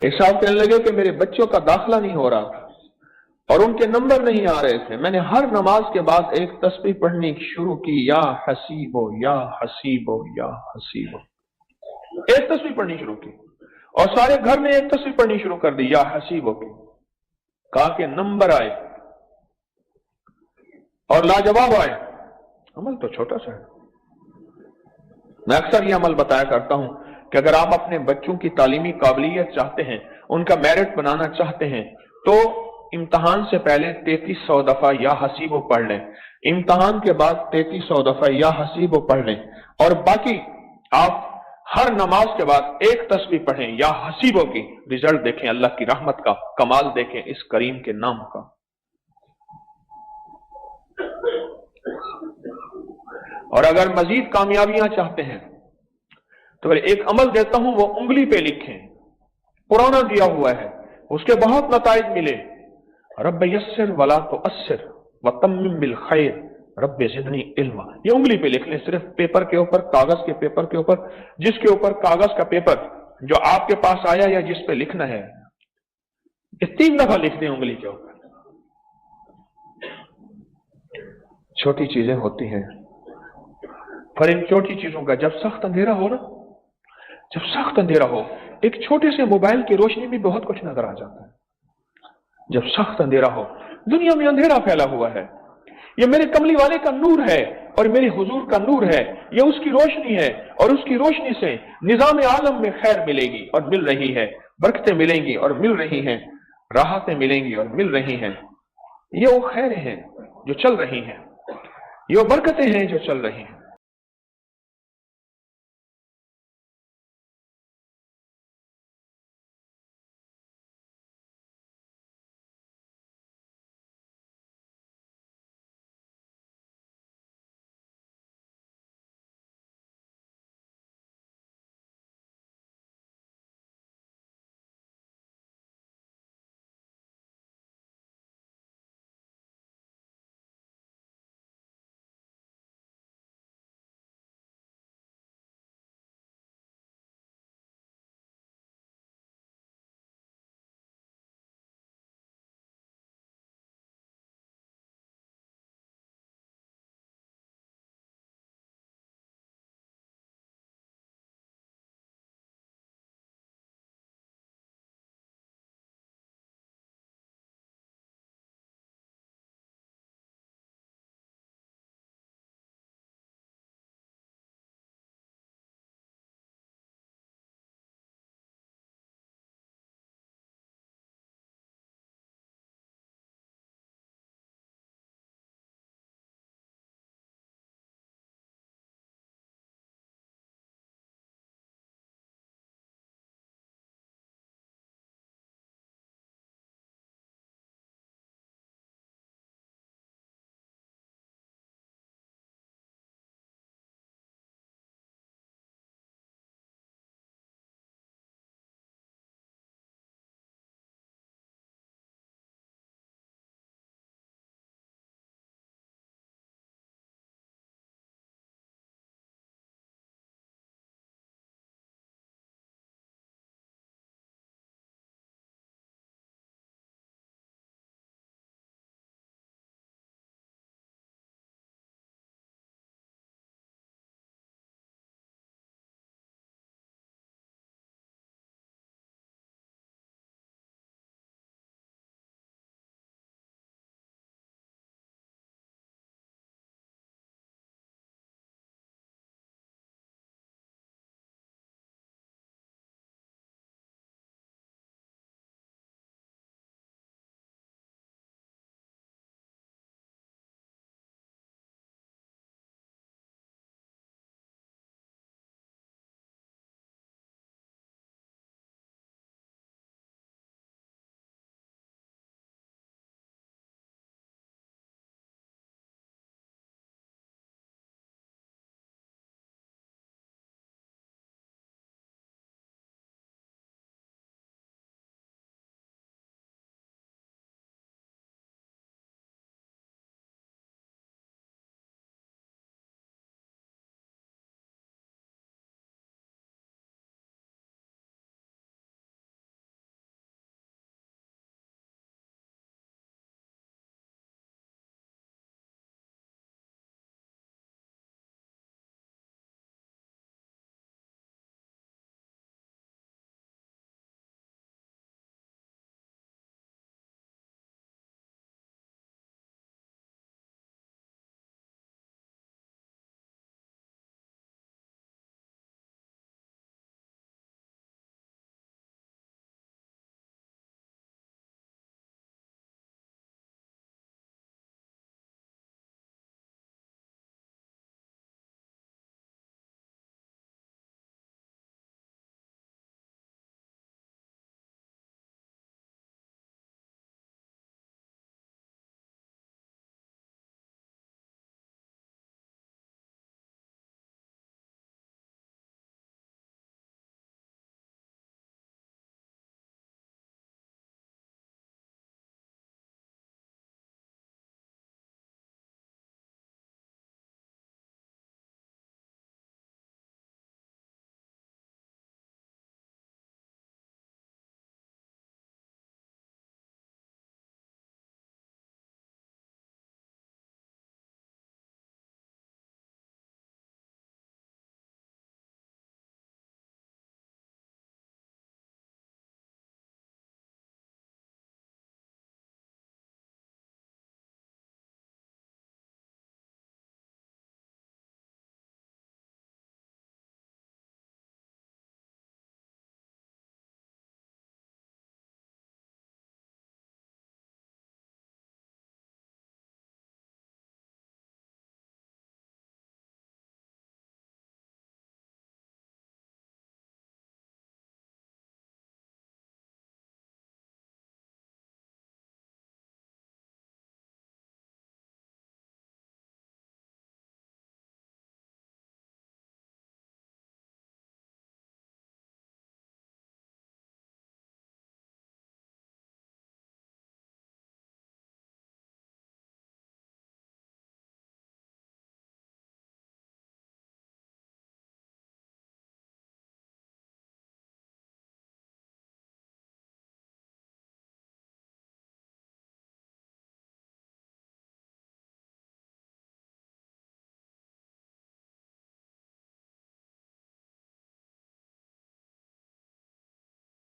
ایک صاحب کہنے لگے کہ میرے بچوں کا داخلہ نہیں ہو رہا اور ان کے نمبر نہیں آ رہے تھے، میں نے ہر نماز کے بعد ایک تسبیح پڑھنی شروع کی، یا حسیبو یا حسیبو یا حسیبو، ایک تسبیح پڑھنی شروع کی، اور سارے گھر نے ایک تسبیح پڑھنی شروع کر دی یا حسیبو کی۔ کہا کہ نمبر آئے اور لاجواب آئے۔ عمل تو چھوٹا سا ہے۔ میں اکثر یہ عمل بتایا کرتا ہوں کہ اگر آپ اپنے بچوں کی تعلیمی قابلیت چاہتے ہیں، ان کا میرٹ بنانا چاہتے ہیں، تو امتحان سے پہلے 3300 دفعہ یا حسیبو پڑھ لیں، امتحان کے بعد 3300 دفعہ یا حسیبو پڑھ لیں، اور باقی آپ ہر نماز کے بعد ایک تسبیح پڑھیں یا حسیبو کی۔ رزلٹ دیکھیں، اللہ کی رحمت کا کمال دیکھیں اس کریم کے نام کا۔ اور اگر مزید کامیابیاں چاہتے ہیں تو ایک عمل دیتا ہوں، وہ انگلی پہ لکھیں، پرانا دیا ہوا ہے، اس کے بہت نتائج ملے۔ رب یسر ولا تؤثر وتمم بالخیر رب زدنی علما، یہ انگلی پہ لکھ لیں، صرف پیپر کے اوپر، کاغذ کے پیپر کے اوپر، جس کے اوپر کاغذ کا پیپر جو آپ کے پاس آیا یا جس پہ لکھنا ہے، یہ 3 دفعہ لکھ دیں انگلی کے اوپر۔ چھوٹی چیزیں ہوتی ہیں، پر ان چھوٹی چیزوں کا جب سخت اندھیرا ہو نا، جب سخت اندھیرا ہو، ایک چھوٹے سے موبائل کی روشنی میں بہت کچھ نظر آ جاتا ہے۔ جب سخت اندھیرا ہو، دنیا میں اندھیرا پھیلا ہوا ہے، یہ میرے کملی والے کا نور ہے اور میرے حضور کا نور ہے، یہ اس کی روشنی ہے، اور اس کی روشنی سے نظام عالم میں خیر ملے گی اور مل رہی ہے، برکتیں ملیں گی اور مل رہی ہیں، راحتیں ملیں گی اور مل رہی ہیں۔ یہ وہ خیریں ہیں جو چل رہی ہیں، یہ وہ برکتیں ہیں جو چل رہی ہیں۔